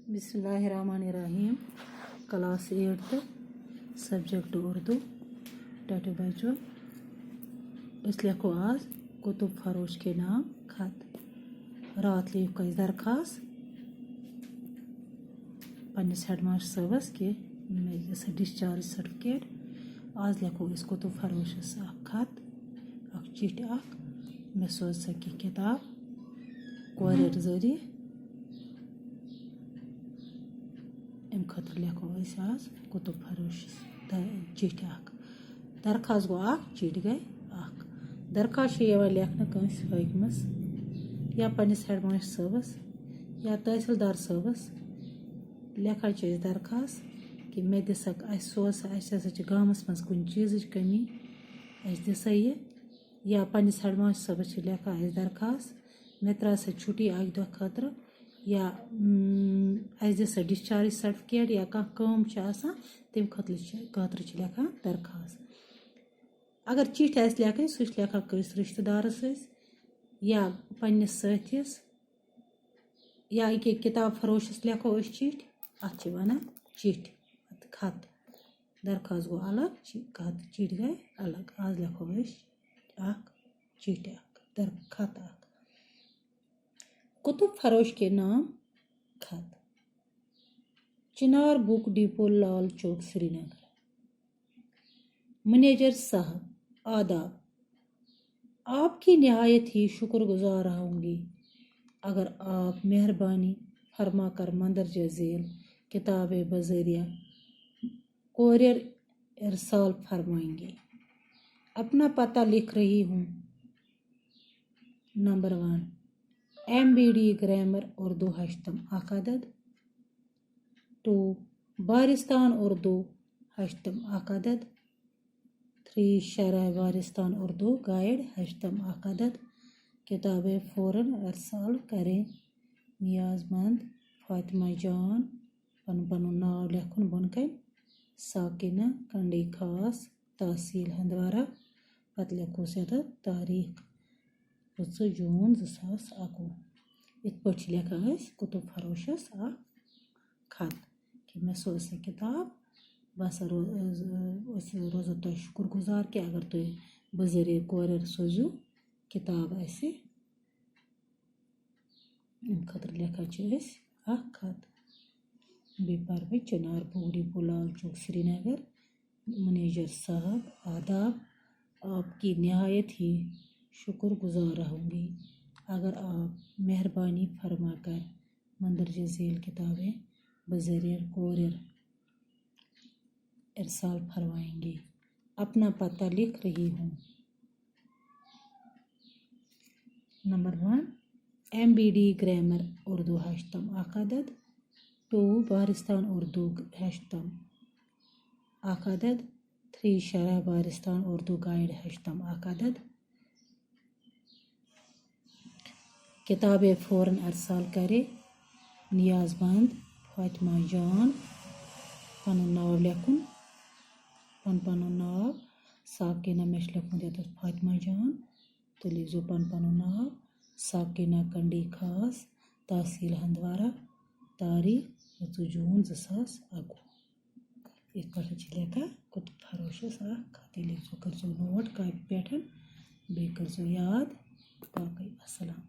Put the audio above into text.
बिस्मिल्लाहिर्रहमानिर्रहीम। Class 8 subject Urdu टटू बच्चों इस लिखो आज कुतुब फरोश के नाम खत। रात लिख दरखास्त पन्निस हेडमास्टर साहबस कि मे डिस्चार्ज सर्टिफिकेट। आज लिखो इस कुतुब फरोशस खत चिट्ठी मे सोच सकी किताब कोरियर जरिए अम खतर लिखो आज कुतुब फरोश चिट्ठी दरखास्त गो चिट्ठी गई दरखास्त लिखना कंस हकमस या पन्निस हेडमास्टर साहबस या तहसीलदार साहबस लिखा दरखास्त कि मे दिसक सोच गामस मज कुन चीज कमी दिसा ये या पन्निस हेडमास्टर साहबस लिखा दरखास्त मे त्रा छुट्टी अक दो खतर या दिसा डिस्चार्ज सर्टिफिकेट या कम तम खतर लिखा दरखास्त। अगर चिट्ठी लिखन सह लिखा कस रिश्तेदारस या पन्निस साथिस या किताब फरोशस लिखो चिट्ठी अत वन चिट्ठी खत। दरखास्त गो अलग चिट्ठी गई अलग। आज लिखो चिट्ठी खत कुतुब फरोश के नाम खत। चिनार book depot Lal Chowk Srinagar. Manager साहब आदाब, आपकी निहायत ही शुक्रगुजार रहूँगी अगर आप मेहरबानी फरमा कर मंदरजा झेल किताब बज़रिया कोरियर इरसाल फरमाएंगे। अपना पता लिख रही हूँ। नंबर 1 MBD ग्रामर उर्दू हश्तम अकदद 2 बारिस्तान उर्दू हश्तम अकदद 3 शरह बारिस्तान उर्दू गाइड हश्तम अकदद। किताबें फ़ौरन इरसाल करें। नियाज़मंद फातिमा जान पन नाव लिखन बनकन साकिना कंडी खास तहसील हंदवारा पत लिखो तारीख 5 जून 2021। इत पे लिखा कुतुब फरोशस खत कि मे सोच किताब बस रोजो तुम शुक्रगुजार कि अगर तुम बज़रिए कोरियर सोजो किताब खतर लिखा खत। बे पर चिनार book depot Lal Chowk Srinagar. Manager साहब आदाब, आपकी निहायत ही शुक्रगुजार रहूँगी अगर आप मेहरबानी फरमा कर मंदरजा झेल किताबें बज़रिया कोरियर इरसाल फरमाएंगे। अपना पता लिख रही हूँ। नंबर 1 MBD ग्रामर उर्दू हश्तम अकदद 2 बारिस्तान उर्दू हश्तम अकदद 3 शरह बारिस्तान उर्दू गाइड हश्तम अकदद। किताबें फ़ौरन इरसाल करे। नियाज़मंद फातिमा जान पन नाव लिखन पन नाव साकिना मे लिखमुत फातिमा जान तो लिखो पन नाव साकिना कंडी खास तहसील हंदवारा तारीख 5 जून 2021। इत पे लिखा कुतुब फरोशस खत लिखो कर नोट कापी पे बे कर याद बाकी अस्सलाम।